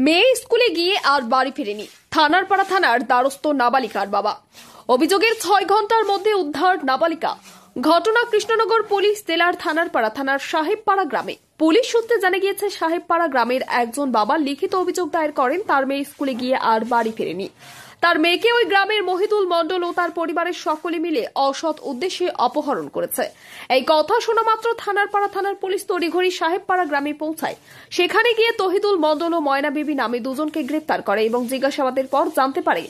মেয়ে স্কুলে গিয়ে আর বাড়ি ফেরেনি। থানারপাড়া থানার দ্বারস্থ নাবালিকার বাবা। অভিযোগের 6 ঘন্টার মধ্যে উদ্ধার নাবালিকা। ঘটনা কৃষ্ণনগর পুলিশ জেলার থানারপাড়া থানার সাহেবপাড়া গ্রামে। পুলিশ সূত্রে জানা গিয়েছে, সাহেবপাড়া গ্রামের একজন বাবা লিখিত অভিযোগ দায়ের করেন তার মেয়ে স্কুলে গিয়ে আর বাড়ি ফেরেনি। তার মেয়েকে ওই গ্রামের মহিদুল মণ্ডল ও তার পরিবারের সকলে মিলে অসৎ উদ্দেশ্যে অপহরণ করেছে। এই কথা শোনা মাত্র থানারপাড়া থানার পুলিশ তড়িঘড়ি সাহেবপাড়া গ্রামে পৌঁছায়। সেখানে গিয়ে তহিদুল মণ্ডল ও ময়না বিবি নামে দুজনকে গ্রেপ্তার করে এবং জিজ্ঞাসাবাদের পর জানতে পারে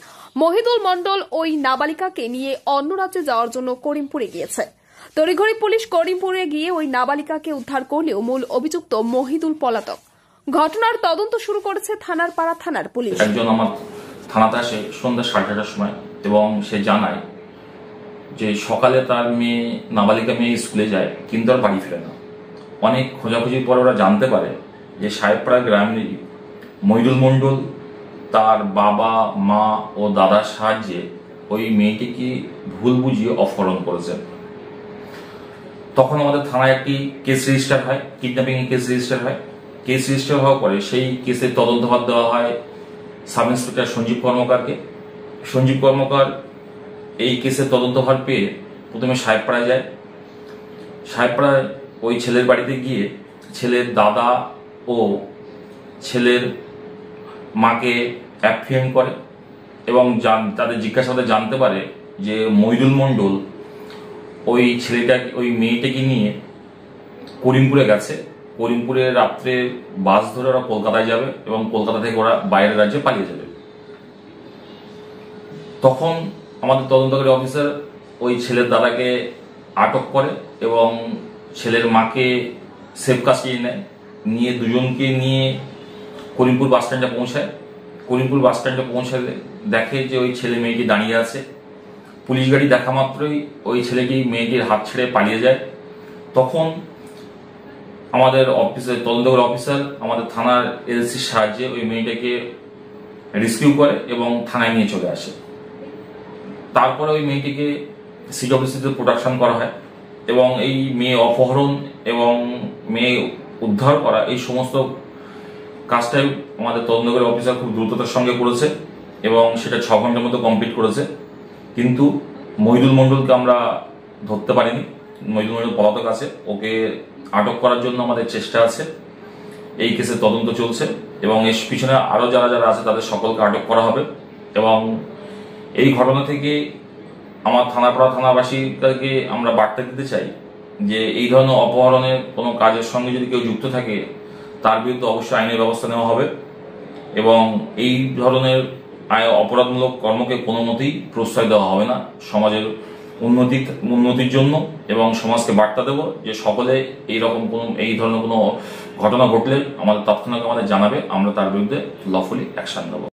মহিদুল মণ্ডল ওই নাবালিকাকে নিয়ে অন্য রাজ্যে যাওয়ার জন্য করিমপুরে গিয়েছে। তড়িঘড়ি পুলিশ করিমপুরে গিয়ে ওই নাবালিকাকে উদ্ধার করলেও মূল অভিযুক্ত মহিদুল পলাতক। ঘটনার তদন্ত শুরু করেছে থানারপাড়া থানার পুলিশ। একজন আমার থানাতে আসে সন্ধ্যা 8:30টার সময় এবং সে জানায় যে সকালে তার মেয়ে নাবালিকা মেয়ে স্কুলে যায় কিন্তু আর বাড়ি ফিরে না। অনেক খোঁজাখুঁজির পর ওরা জানতে পারে যে সাহেবপাড়া গ্রামের মহিদুল মণ্ডল তার বাবা মা ও দাদার সাহায্যে ওই মেয়েটিকে ভুল বুঝিয়ে অপহরণ করেছে। তখন আমাদের থানায় একটি কেস রেজিস্টার হয়, কিডন্যাপিং কেস রেজিস্টার হয়। কেস রেজিস্টার হওয়ার পরে সেই কেসের তদন্তভার দেওয়া হয় সাব ইন্সপেক্টর সঞ্জীব কর্মকারকে। সঞ্জীব কর্মকার এই কেসের তদন্তভার পেয়ে প্রথমে সাহেবপাড়ায় যায়। সাহেবপাড়ায় ওই ছেলের বাড়িতে গিয়ে ছেলের দাদা ও ছেলের মাকে অ্যাপ্রিহেন্ড করে এবং তাদের জিজ্ঞাসাবাদে জানতে পারে যে মহিদুল মণ্ডল ওই মেয়েটাকে নিয়ে করিমপুরে গেছে। করিমপুরে রাত্রে বাস ধরে ওরা কলকাতায় যাবে এবং কলকাতা থেকে ওরা বাইরের রাজ্যে পালিয়ে যাবে। তখন আমাদের তদন্তকারী অফিসার ওই ছেলের দাদাকে আটক করে এবং ছেলের মাকে সেফ কাস্টাডি নেয়। নিয়ে দুজনকে নিয়ে করিমপুর বাস স্ট্যান্ডে পৌঁছায়। করিমপুর বাস স্ট্যান্ডে পৌঁছালে দেখে যে ওই ছেলে মেয়েটি দাঁড়িয়ে আছে। পুলিশ গাড়ি দেখা মাত্রই ওই ছেলেটি মেয়েটির হাত ছেড়ে পালিয়ে যায়। তখন আমাদের অফিসের তদন্তকারী অফিসার আমাদের থানার এলসির সাহায্যে ওই মেয়েটাকে রেস্কিউ করে এবং থানায় নিয়ে চলে আসে। তারপরে ওই মেয়েটিকে সিডব্লিউসিতে প্রোডাকশন করা হয় এবং এই মেয়ে অপহরণ এবং মেয়ে উদ্ধার করা এই সমস্ত কাজটাই আমাদের তদন্তকারী অফিসার খুব দ্রুততার সঙ্গে করেছে এবং সেটা 6 ঘন্টার মতো কমপ্লিট করেছে। কিন্তু মহিদুল মণ্ডলকে আমরা ধরতে পারিনি। মহিদুল মণ্ডল পলাতক আছে, ওকে আটক করার জন্য আমাদের চেষ্টা আছে। এই কেসের তদন্ত চলছে এবং এর পিছনে আরো যারা যারা আছে তাদের সকলকে আটক করা হবে। এবং এই ঘটনা থেকে আমার থানাপাড়া থানাবাসীকে আমরা বার্তা দিতে চাই যে এই ধরনের অপহরণের কোনো কাজের সঙ্গে যদি কেউ যুক্ত থাকে তার বিরুদ্ধে অবশ্যই আইনের ব্যবস্থা নেওয়া হবে এবং এই ধরনের অপরাধমূলক কর্মকে কোনো মতেই প্রশ্রয় দেওয়া হবে না। সমাজের উন্নতির জন্য এবং সমাজকে বার্তা দেব যে সকলে এই ধরনের কোনো ঘটনা ঘটলে আমাদের তাৎক্ষণিক জানাবে, আমরা তার বিরুদ্ধে লফুলি অ্যাকশন নেব।